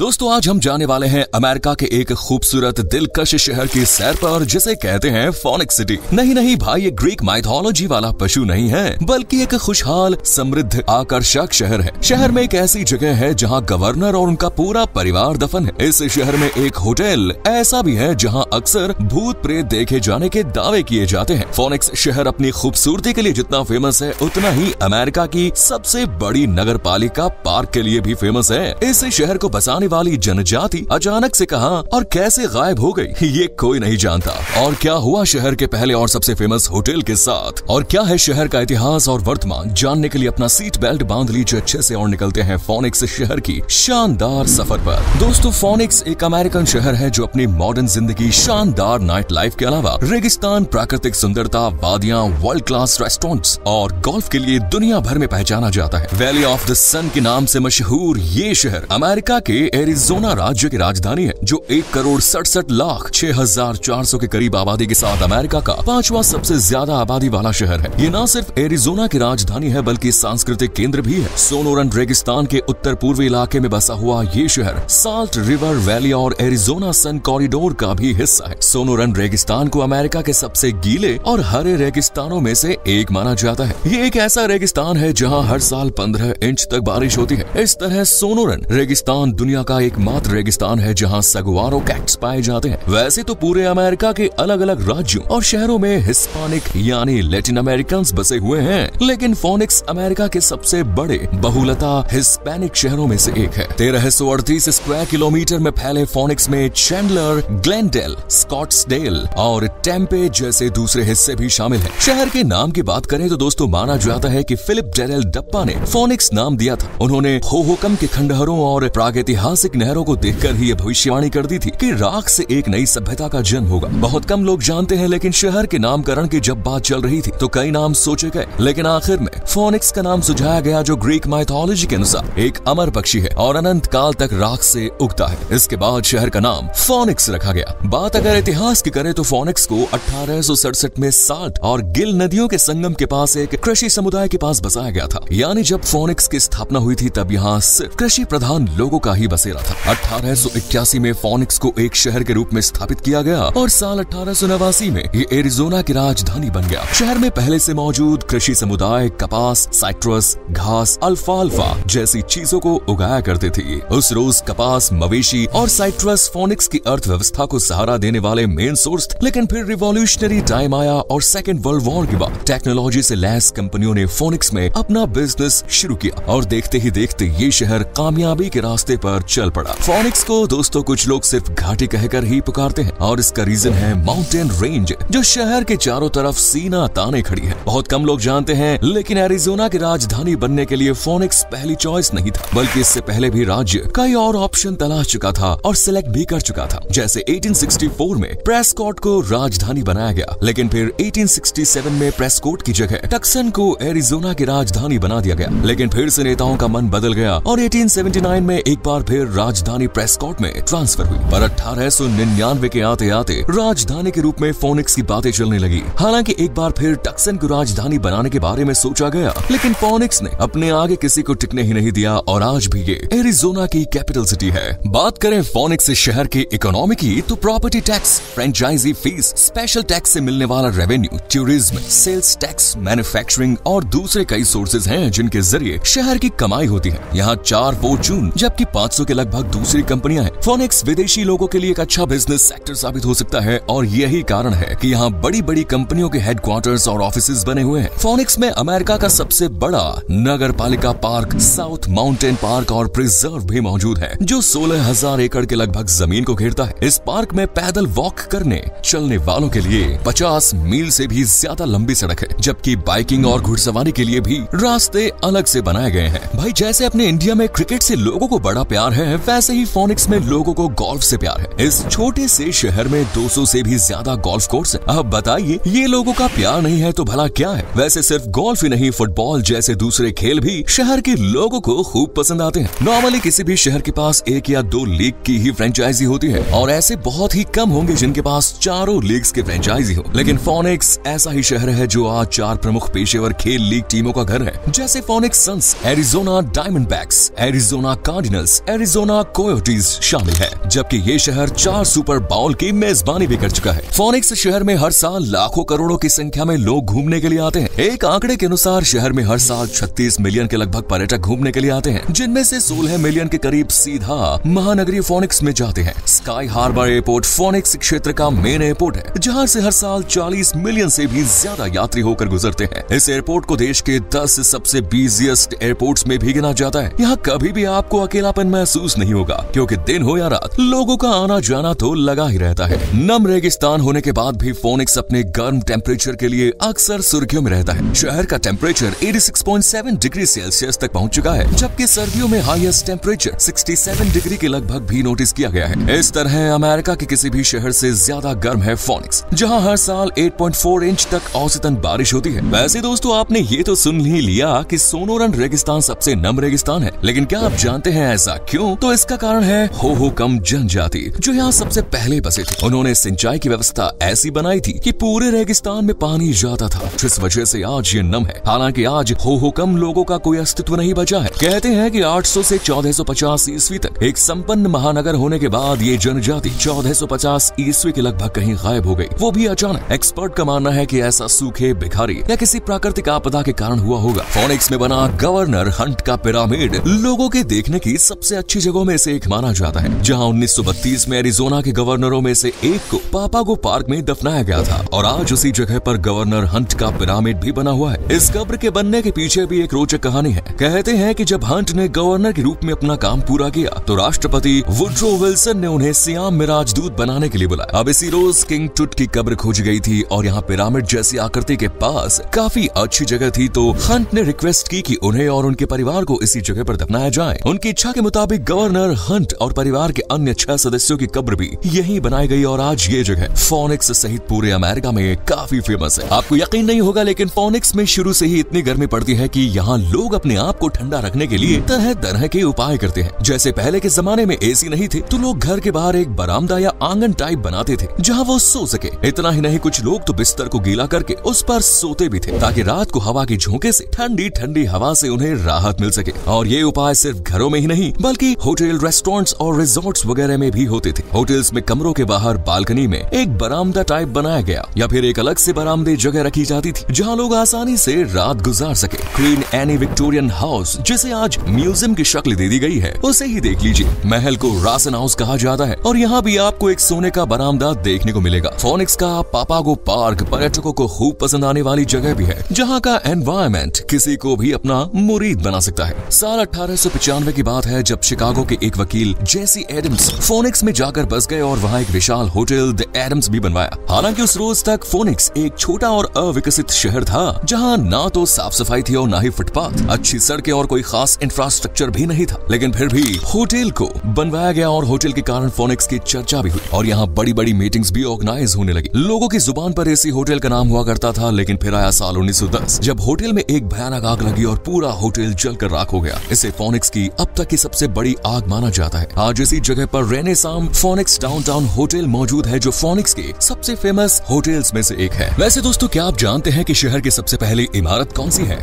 दोस्तों आज हम जाने वाले हैं अमेरिका के एक खूबसूरत दिलकश शहर की सैर पर जिसे कहते हैं फोनिक्स सिटी। नहीं भाई, ये ग्रीक माइथोलॉजी वाला पशु नहीं है, बल्कि एक खुशहाल, समृद्ध, आकर्षक शहर है। शहर में एक ऐसी जगह है जहां गवर्नर और उनका पूरा परिवार दफन है। इस शहर में एक होटल ऐसा भी है जहां अक्सर भूत प्रेत देखे जाने के दावे किए जाते हैं। फोनिक्स शहर अपनी खूबसूरती के लिए जितना फेमस है, उतना ही अमेरिका की सबसे बड़ी नगर पालिका पार्क के लिए भी फेमस है। इस शहर को बसाने वाली जनजाति अचानक से कहां और कैसे गायब हो गई, ये कोई नहीं जानता। और क्या हुआ शहर के पहले और सबसे फेमस होटल के साथ, और क्या है शहर का इतिहास और वर्तमान, जानने के लिए अपना सीट बेल्ट बांध लीजिए अच्छे से और निकलते हैं फोनिक्स शहर की शानदार सफर पर। दोस्तों फोनिक्स एक अमेरिकन शहर है जो अपनी मॉडर्न जिंदगी, शानदार नाइट लाइफ के अलावा रेगिस्तान, प्राकृतिक सुंदरता, वादियां, वर्ल्ड क्लास रेस्टोरेंट्स और गोल्फ के लिए दुनिया भर में पहचाना जाता है। वैली ऑफ द सन के नाम से मशहूर ये शहर अमेरिका के एरिजोना राज्य की राजधानी है, जो 1,67,06,400 के करीब आबादी के साथ अमेरिका का 5वां सबसे ज्यादा आबादी वाला शहर है। ये न सिर्फ एरिजोना की राजधानी है बल्कि सांस्कृतिक केंद्र भी है। सोनोरन रेगिस्तान के उत्तर पूर्वी इलाके में बसा हुआ ये शहर साल्ट रिवर वैली और एरिजोना सन कॉरिडोर का भी हिस्सा है। सोनोरन रेगिस्तान को अमेरिका के सबसे गीले और हरे रेगिस्तानों में से एक माना जाता है। ये एक ऐसा रेगिस्तान है जहाँ हर साल 15 इंच तक बारिश होती है। इस तरह सोनोरन रेगिस्तान दुनिया का एकमात्र रेगिस्तान है जहां सगुआरो कैक्ट्स पाए जाते हैं। वैसे तो पूरे अमेरिका के अलग अलग राज्यों और शहरों में हिस्पैनिक यानी लैटिन अमेरिकन बसे हुए हैं, लेकिन फोनिक्स अमेरिका के सबसे बड़े बहुलता हिस्पैनिक शहरों में से एक है। 1338 स्क्वायर किलोमीटर में फैले फोनिक्स में चैंडलर, ग्लेनडेल, स्कॉट्सडेल और टेम्पे जैसे दूसरे हिस्से भी शामिल हैं। शहर के नाम की बात करें तो दोस्तों माना जाता है कि फिलिप डेरेल डप्पा ने फोनिक्स नाम दिया था। उन्होंने होहोकम के खंडहरों और प्रागैतिहासिक नहरों को देखकर ही यह भविष्यवाणी कर दी थी कि राख से एक नई सभ्यता का जन्म होगा। बहुत कम लोग जानते हैं, लेकिन शहर के नामकरण की जब बात चल रही थी तो कई नाम सोचे गए, लेकिन आखिर में फोनिक्स का नाम सुझाया गया, जो ग्रीक माइथोलॉजी के अनुसार एक अमर पक्षी है और अनंत काल तक राख से उगता है। इसके बाद शहर का नाम फोनिक्स रखा गया। बात अगर इतिहास की करें तो फोनिक्स को 1867 में साल्ट और गिल नदियों के संगम के पास एक कृषि समुदाय के पास बसाया गया था। यानी जब फोनिक्स की स्थापना हुई थी तब यहाँ सिर्फ कृषि प्रधान लोगों का ही बसेरा था। 1881 में फोनिक्स को एक शहर के रूप में स्थापित किया गया और साल 1889 में ये एरिजोना की राजधानी बन गया। शहर में पहले से मौजूद कृषि समुदाय कपास, साइट्रस, घास, अल्फाल्फा जैसी चीजों को उगाया करते थे। उस रोज कपास, मवेशी और साइट्रस फोनिक्स की अर्थव्यवस्था को सहारा देने वाले मेन सोर्स थे। लेकिन फिर रिवॉल्यूशनरी टाइम आया और सेकेंड वर्ल्ड वॉर के बाद टेक्नोलॉजी से लैस कंपनियों ने फोनिक्स में अपना बिजनेस शुरू किया और देखते ही देखते ये शहर कामयाबी के रास्ते पर चल पड़ा। फोनिक्स को दोस्तों कुछ लोग सिर्फ घाटी कहकर ही पुकारते हैं और इसका रीजन है माउंटेन रेंज, जो शहर के चारों तरफ सीना ताने खड़ी है। बहुत कम लोग जानते हैं, लेकिन एरिजोना की राजधानी बनने के लिए फोनिक्स पहली चॉइस नहीं था, बल्कि इससे पहले भी राज्य कई और ऑप्शन तलाश चुका था और सिलेक्ट भी कर चुका था। जैसे 1864 में प्रेस्कॉट को राजधानी बनाया गया, लेकिन फिर 1867 में प्रेस्कॉट की जगह टक्सन को एरिजोना की राजधानी बना दिया गया। लेकिन फिर से नेताओं का मन बदल गया और 1879 में एक बार फिर राजधानी प्रेस्कॉट में ट्रांसफर हुई। पर 1899 के आते आते राजधानी के रूप में फोनिक्स की बातें चलने लगी। हालांकि एक बार फिर टक्सन को राजधानी बनाने के बारे में सोचा गया, लेकिन फोनिक्स ने अपने आगे किसी को टिकने ही नहीं दिया और आज भी ये एरिजोना की कैपिटल सिटी है। बात करें फोनिक्स शहर की इकोनॉमी की तो property tax, franchise fees, special tax से मिलने वाला revenue, tourism, sales tax, manufacturing और दूसरे कई सोर्सेज हैं जिनके जरिए शहर की कमाई होती है। यहाँ 4 फॉर्च्यून जबकि 500 के लगभग दूसरी कंपनियां हैं। फोनिक्स विदेशी लोगों के लिए एक अच्छा बिजनेस सेक्टर साबित हो सकता है और यही कारण है कि यहाँ बड़ी बड़ी कंपनियों के हेडक्वार्टर्स और ऑफिसेज बने हुए हैं। फोनिक्स में अमेरिका का सबसे बड़ा नगर पालिका पार्क, साउथ माउंटेन पार्क और प्रिजर्व भी मौजूद है, जो 16,000 एकड़ के लगभग जमीन को घेरता है। इस पार्क में पैदल वॉक करने चलने वालों के लिए 50 मील से भी ज्यादा लंबी सड़क है, जबकि बाइकिंग और घुड़सवारी के लिए भी रास्ते अलग से बनाए गए हैं। भाई जैसे अपने इंडिया में क्रिकेट से लोगों को बड़ा प्यार है, वैसे ही फोनिक्स में लोगों को गोल्फ से प्यार है। इस छोटे से शहर में 200 से भी ज्यादा गोल्फ कोर्स है। अब बताइए, ये लोगों का प्यार नहीं है तो भला क्या है? वैसे सिर्फ गोल्फ ही नहीं, फुटबॉल जैसे दूसरे खेल भी शहर के लोगों को खूब पसंद आते हैं। नॉर्मली किसी भी शहर के पास 1 या 2 लीग की ही फ्रेंचाइजी होती है और ऐसे बहुत ही कम होंगे जिनके पास 4 लीग्स के फ्रेंचाइजी हो। लेकिन फोनिक्स ऐसा ही शहर है जो आज 4 प्रमुख पेशेवर खेल लीग टीमों का घर है, जैसे Phoenix Suns, Arizona Diamondbacks, Arizona Cardinals, Arizona Arizona Coyotes शामिल है, जबकि ये शहर 4 सुपर बाउल की मेजबानी भी कर चुका है। फोनिक्स शहर में हर साल लाखों करोड़ों की संख्या में लोग घूमने के लिए आते हैं। एक आंकड़े के अनुसार शहर में हर साल 36 मिलियन के लगभग पर्यटक घूमने के लिए आते हैं, जिनमें से 16 मिलियन के करीब सीधा महानगरीय फोनिक्स में जाते हैं। स्काई हार्बर एयरपोर्ट फोनिक्स क्षेत्र का मेन एयरपोर्ट है, जहाँ से हर साल 40 मिलियन से भी ज्यादा यात्री होकर गुजरते हैं। इस एयरपोर्ट को देश के 10 सबसे बिजिएस्ट एयरपोर्ट्स में भी गिना जाता है। यहाँ कभी भी आपको अकेलापन महसूस नहीं होगा, क्योंकि दिन हो या रात लोगों का आना जाना तो लगा ही रहता है। नम रेगिस्तान होने के बाद भी फोनिक्स अपने गर्म टेम्परेचर के लिए अक्सर सुर्खियों में रहता है। शहर का टेम्परेचर 86.7 डिग्री सेल्सियस तक पहुंच चुका है, जबकि सर्दियों में हाईएस्ट टेम्परेचर 67 डिग्री के लगभग भी नोटिस किया गया है। इस तरह अमेरिका के किसी भी शहर से ज्यादा गर्म है फोनिक्स, जहां हर साल 8.4 इंच तक औसतन बारिश होती है। वैसे दोस्तों, आपने ये तो सुन ही लिया कि सोनोरन रेगिस्तान सबसे नम रेगिस्तान है, लेकिन क्या आप जानते हैं ऐसा क्यों? तो इसका कारण है होहोकम जनजाति, जो यहाँ सबसे पहले बसे थे। उन्होंने सिंचाई की व्यवस्था ऐसी बनाई थी कि पूरे रेगिस्तान में पानी जाता था, जिस वजह से आज ये नम है। हालांकि आज होहोकम लोगों का कोई अस्तित्व नहीं बचा है। कहते हैं कि 800 से 1450 ईस्वी तक एक संपन्न महानगर होने के बाद ये जनजाति 1450 ईस्वी के लगभग कहीं गायब हो गई, वो भी अचानक। एक्सपर्ट का मानना है कि ऐसा सूखे, भिखारी या किसी प्राकृतिक आपदा के कारण हुआ होगा। फोनिक्स में बना गवर्नर हंट का पिरामिड लोगों के देखने की सबसे अच्छी जगहों में से एक माना जाता है, जहां 1932 में एरिजोना के गवर्नरों में से एक को पापागो पार्क में दफनाया गया था, और आज उसी जगह पर गवर्नर हंट का पिरामिड भी बना हुआ है। इस कब्र के बनने के पीछे भी एक रोचक कहानी है। कहते हैं कि जब हंट ने गवर्नर के रूप में अपना काम पूरा किया, तो राष्ट्रपति वुड्रो विल्सन ने उन्हें सियाम में राजदूत बनाने के लिए बुलाया। अब इसी रोज किंग टुट की कब्र खोजी गई थी, और यहाँ पिरामिड जैसी आकृति के पास काफी अच्छी जगह थी, तो हंट ने रिक्वेस्ट की कि उन्हें और उनके परिवार को इसी जगह पर दफनाया जाए। उनकी इच्छा के मुताबिक गवर्नर हंट और परिवार के अन्य 6 सदस्यों की कब्र भी यहीं बनाई गई, और आज ये जगह फोनिक्स सहित पूरे अमेरिका में काफी फेमस है। आपको यकीन नहीं होगा, लेकिन फोनिक्स में शुरू से ही इतनी गर्मी पड़ती है कि यहाँ लोग अपने आप को ठंडा रखने के लिए तरह तरह के उपाय करते हैं। जैसे पहले के जमाने में एसी नहीं थे, तो लोग घर के बाहर एक बरामदा या आंगन टाइप बनाते थे, जहाँ वो सो सके। इतना ही नहीं, कुछ लोग तो बिस्तर को गीला करके उस पर सोते भी थे, ताकि रात को हवा के झोंके से ठंडी ठंडी हवा से उन्हें राहत मिल सके। और ये उपाय सिर्फ घरों में ही नहीं, बल्कि होटल, रेस्टोरेंट्स और रिजॉर्ट्स वगैरह में भी होते थे। होटल्स में कमरों के बाहर बालकनी में एक बरामदा टाइप बनाया गया, या फिर एक अलग से बरामदे जगह रखी जाती थी, जहाँ लोग आसानी से रात गुजार सके। क्वीन एनी विक्टोरियन हाउस, जिसे आज म्यूजियम की शक्ल दे दी गई है, उसे ही देख लीजिए। महल को रासन हाउस कहा जाता है, और यहाँ भी आपको एक सोने का बरामदा देखने को मिलेगा। फोनिक्स का पापागो पार्क पर्यटकों को खूब पसंद आने वाली जगह भी है, जहाँ का एनवायरमेंट किसी को भी अपना मुरीद बना सकता है। साल 1895 की बात है, जब शिकागो के एक वकील जेसी एडम्स फोनिक्स में जाकर बस गए और वहाँ एक विशाल होटल द एडम्स भी बनवाया। हालांकि उस रोज तक फोनिक्स एक छोटा और अविकसित शहर था, जहाँ ना तो साफ सफाई थी और ना ही फुटपाथ, अच्छी सड़कें और कोई खास इंफ्रास्ट्रक्चर भी नहीं था। लेकिन फिर भी होटल को बनवाया गया, और होटल के कारण फोनिक्स की चर्चा भी हुई, और यहाँ बड़ी बड़ी मीटिंग्स भी ऑर्गेनाइज होने लगी। लोगों की जुबान पर इसी होटल का नाम हुआ करता था। लेकिन फिर आया साल 1910, जब होटल में एक भयानक आग लगी और पूरा होटल जलकर राख हो गया। इसे फोनिक्स की अब तक की सबसे बड़ी आग माना जाता है। आज इसी जगह पर रेनेसां फोनिक्स डाउनटाउन होटल मौजूद है, जो फोनिक्स के सबसे फेमस होटल्स में से एक है। वैसे दोस्तों, क्या आप जानते हैं कि शहर की सबसे पहली इमारत कौन सी है?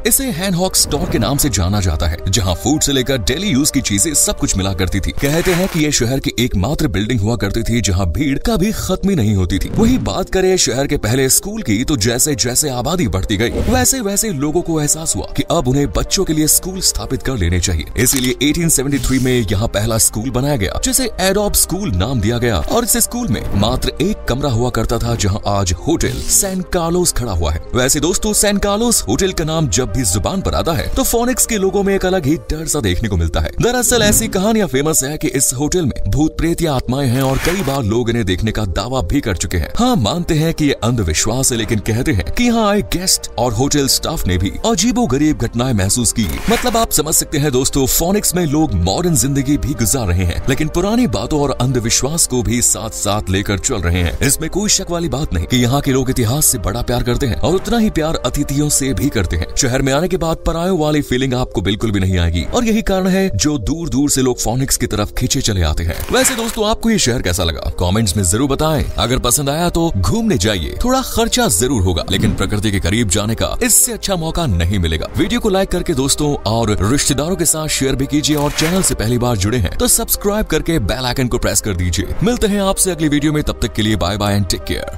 इसे हैनहॉक स्टोर के नाम से जाना जाता है, जहाँ फूड से लेकर डेली यूज की चीजें सब कुछ मिला करती थी। कहते हैं कि ये शहर की एकमात्र बिल्डिंग हुआ करती थी जहाँ भीड़ कभी खत्म ही नहीं होती थी। वही बात करें शहर के पहले स्कूल की, तो जैसे जैसे आबादी बढ़ती गई, वैसे वैसे लोगों को एहसास हुआ कि अब उन्हें बच्चों के लिए स्कूल स्थापित कर लेने चाहिए। इसीलिए 1873 में यहाँ पहला स्कूल बनाया गया, जिसे एडोब स्कूल नाम दिया गया। और इस स्कूल में मात्र एक कमरा हुआ करता था, जहाँ आज होटल सैन कार्लोस खड़ा हुआ है। वैसे दोस्तों, सैन कार्लोस होटल का नाम जब भी जुबान पर आता है, तो फोनिक्स के लोगों में एक अलग ही डर सा देखने को मिलता है। दरअसल ऐसी कहानियां फेमस है कि इस होटल में भूत प्रेत या आत्माएं हैं, और कई बार लोग इन्हें देखने का दावा भी कर चुके हैं। हाँ, मानते हैं कि ये अंधविश्वास है, लेकिन कहते हैं कि यहाँ आए गेस्ट और होटल स्टाफ ने भी अजीबोगरीब घटनाएं महसूस की। मतलब आप समझ सकते हैं दोस्तों, फोनिक्स में लोग मॉडर्न जिंदगी भी गुजार रहे हैं, लेकिन पुरानी बातों और अंधविश्वास को भी साथ साथ लेकर चल रहे हैं। इसमें कोई शक वाली बात नहीं कि यहाँ के लोग इतिहास से बड़ा प्यार करते हैं, और उतना ही प्यार अतिथियों से भी करते हैं। शहर में आने के बाद परायों वाली फीलिंग आपको बिल्कुल भी नहीं आएगी, और यही कारण है जो दूर दूर से लोग फोनिक्स की तरफ खींचे चले आते हैं। वैसे दोस्तों, आपको ये शहर कैसा लगा? कमेंट्स में जरूर बताएं। अगर पसंद आया तो घूमने जाइए। थोड़ा खर्चा जरूर होगा, लेकिन प्रकृति के करीब जाने का इससे अच्छा मौका नहीं मिलेगा। वीडियो को लाइक करके दोस्तों और रिश्तेदारों के साथ शेयर भी कीजिए, और चैनल से पहली बार जुड़े हैं तो सब्सक्राइब करके बेल आइकन को प्रेस कर दीजिए। मिलते हैं आपसे अगली वीडियो में, तब तक के लिए bye bye and take care.